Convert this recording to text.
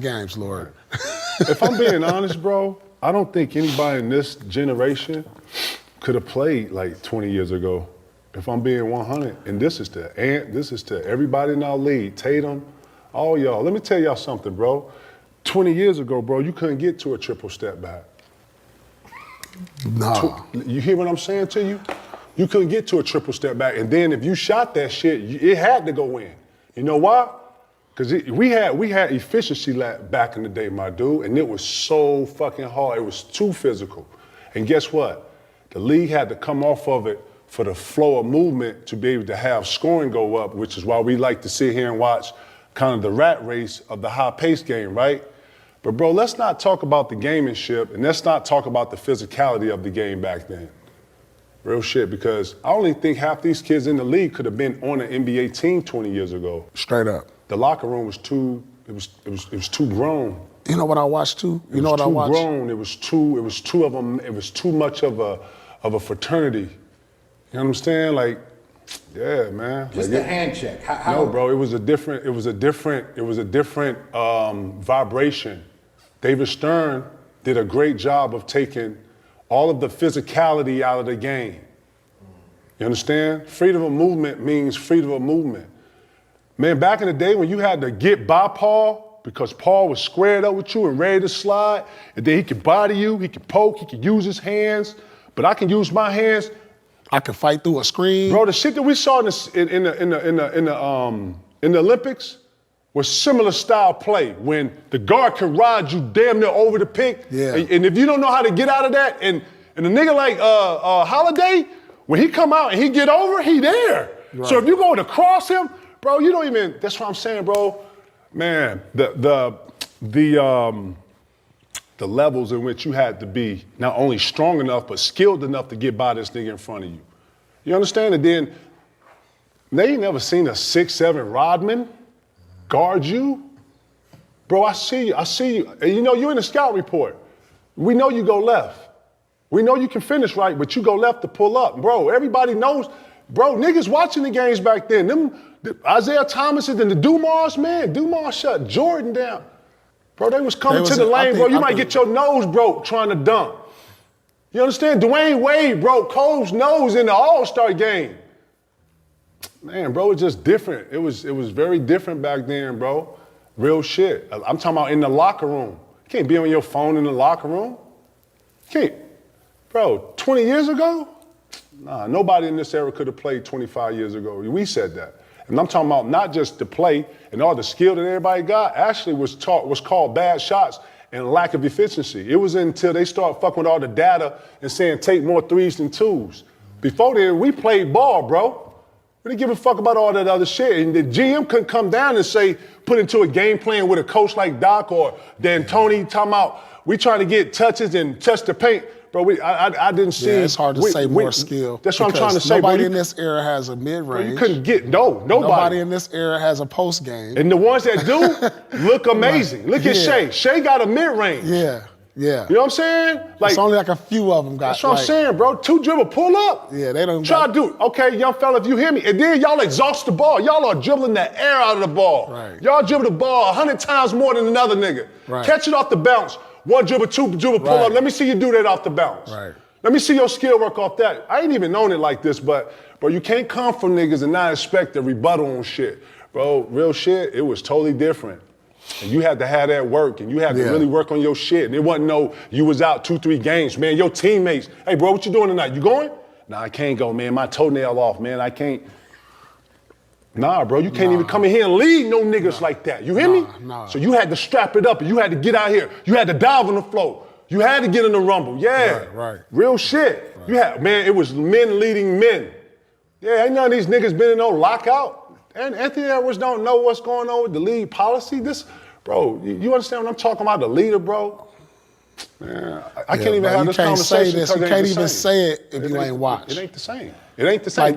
games, Lord. If I'm being honest, bro, I don't think anybody in this generation could have played like 20 years ago. If I'm being 100, and this is to everybody in our league, Tatum, all y'all. Let me tell y'all something, bro. 20 years ago, bro, you couldn't get to a triple step back. No. You hear what I'm saying to you? You couldn't get to a triple step back, and then if you shot that shit, it had to go in. You know why? Because we had efficiency back in the day, my dude, and it was so fucking hard. It was too physical. And guess what? The league had to come off of it for the flow of movement to be able to have scoring go up, which is why we like to sit here and watch kind of the rat race of the high-paced game, right? But, bro, let's not talk about the gamemanship, and let's not talk about the physicality of the game back then. Real shit, because I only think half these kids in the league could have been on an NBA team 20 years ago. Straight up. The locker room was too grown. You know what I watched too? You know what I watched? It was too grown. It was two of them. It was too much of a fraternity. You know what I'm saying? Like, yeah, man. Just like the hand check. No, bro. It was a different vibration. David Stern did a great job of taking all of the physicality out of the game. You understand? Freedom of movement means freedom of movement. Man, back in the day when you had to get by Paul because Paul was squared up with you and ready to slide, and then he could body you, he could poke, he could use his hands, but I can use my hands. I could fight through a screen. Bro, the shit that we saw in the Olympics was similar style play when the guard could ride you damn near over the pick. Yeah. And if you don't know how to get out of that, and a nigga like Holiday, when he come out and he get over, he there. Right. So if you go to cross him, bro, you don't even, that's what I'm saying, bro. Man, the levels in which you had to be not only strong enough, but skilled enough to get by this nigga in front of you. You understand? And then they ain't never seen a 6'7" Rodman guard you. Bro, I see you. And you know, you in the scout report. We know you go left. We know you can finish right, but you go left to pull up. Bro, everybody knows. Bro, niggas watching the games back then. The Isaiah Thomases and the Dumars, man. Dumars shut Jordan down. Bro, they was coming to the lane, bro. You might get your nose broke trying to dunk. You understand? Dwayne Wade broke Cole's nose in the All-Star game. Man, bro, it's just different. It was very different back then, bro. Real shit. I'm talking about in the locker room. You can't be on your phone in the locker room. You can't. Bro, 20 years ago? Nah, nobody in this era could have played 25 years ago. We said that. And I'm talking about not just the play and all the skill that everybody got, actually was called bad shots and lack of efficiency. It was until they start fucking with all the data and saying take more threes than twos. Before then, we played ball, bro. We didn't give a fuck about all that other shit. And the GM couldn't come down and say, put into a game plan with a coach like Doc or D'Antoni talking about, we trying to get touches and touch the paint. Bro, I didn't see. Yeah, it's hard to say more skill. That's what I'm trying to say. Nobody in this era has a mid-range. You couldn't get, nobody. Nobody in this era has a post game. And the ones that do look amazing. Look at Shea. Shea got a mid-range. Yeah. Yeah. You know what I'm saying? Like, it's only like a few of them got. That's what I'm saying, bro. 2 dribble, pull up. Yeah, they don't try to do it. Okay, young fella, if you hear me. And then y'all exhaust the ball. Y'all are dribbling the air out of the ball. Right. Y'all dribble the ball 100 times more than another nigga. Right. Catch it off the bounce. 1 dribble, 2 dribble, pull up. Let me see you do that off the bounce. Right. Let me see your skill work off that. I ain't even known it like this, but bro, you can't come from niggas and not expect a rebuttal on shit. Bro, real shit, it was totally different. And you had to have that work, and you had to really work on your shit. And it wasn't no, you was out 2-3 games. Man, your teammates, hey bro, what you doing tonight? You going? Nah, I can't go, man. My toenail off, man. I can't. Nah, bro, you can't even come in here and lead no niggas like that. You hear me? Nah. So you had to strap it up, and you had to get out here. You had to dive on the floor. You had to get in the rumble. Yeah. Right. Real shit. Right. You had, man, it was men leading men. Yeah, ain't none of these niggas been in no lockout. And Anthony Edwards don't know what's going on with the league policy. This, bro, you understand what I'm talking about? The leader, bro. Man, I can't even have this conversation. You can't even say it if you ain't watched. It ain't the same. It ain't the same. Like,